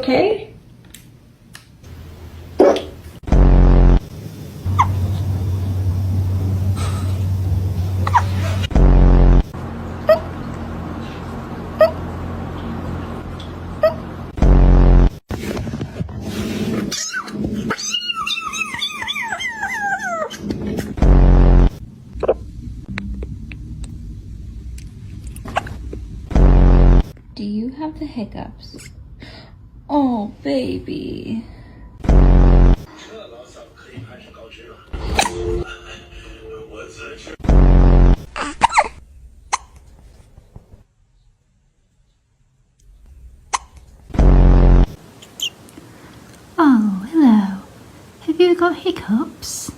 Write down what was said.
okay? Do you have the hiccups? Oh, baby. Oh, hello. Have you got hiccups?